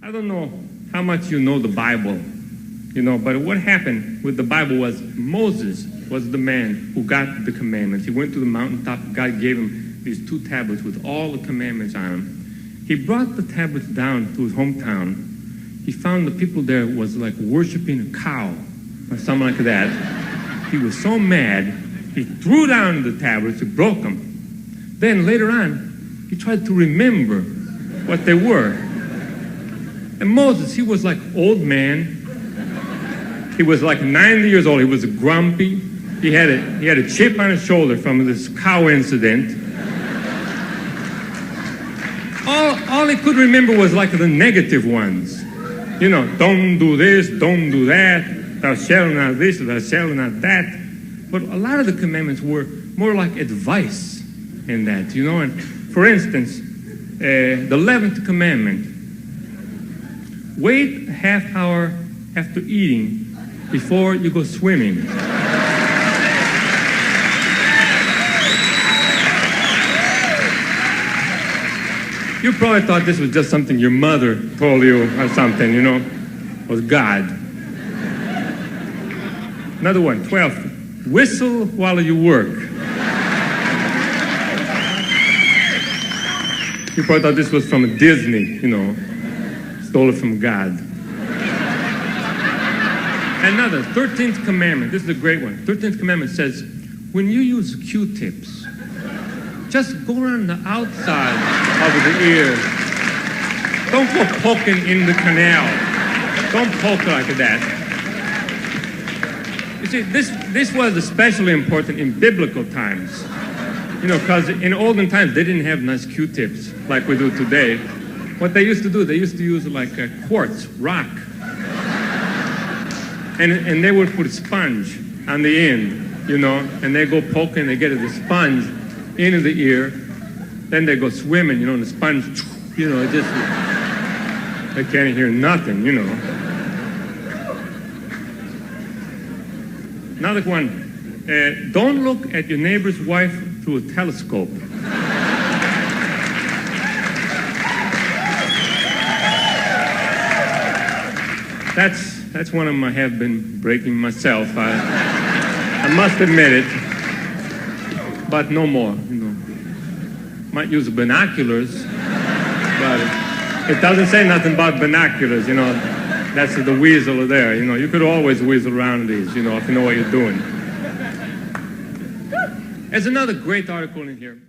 I don't know how much you know the Bible, but what happened with the Bible was Moses was the man who got the commandments. He went to the mountaintop. God gave him these 2 tablets with all the commandments on them. He brought the tablets down to his hometown. He found the people there was like worshiping a cow or something like that. He was so mad, he threw down the tablets, he broke them. Then later on, he tried to remember what they were. And Moses, he was like old man. He was like 90 years old. He was grumpy. He had a chip on his shoulder from this cow incident. All he could remember was like the negative ones. Don't do this, don't do that. Thou shalt not this, thou shalt not that. But a lot of the commandments were more like advice in that, And for instance, the 11th commandment, wait a half hour after eating before you go swimming. You probably thought this was just something your mother told you or something, It was God. Another one, 12th, whistle while you work. You probably thought this was from Disney, stole it from God. Another, 13th commandment. This is a great one. 13th commandment says, when you use Q-tips, just go around the outside of the ear. Don't go poking in the canal. Don't poke like that. You see, this was especially important in biblical times. Because in olden times, they didn't have nice Q-tips like we do today. What they used to do, they used to use like a quartz, rock. And they would put a sponge on the end, and they go poking, they get the sponge into the ear, then they go swimming, and the sponge, it just, they can't hear nothing, Another one, don't look at your neighbor's wife through a telescope. That's one of them I have been breaking myself. I must admit it, but no more, Might use binoculars, but it doesn't say nothing about binoculars, That's the weasel there, You could always weasel around these, if you know what you're doing. There's another great article in here.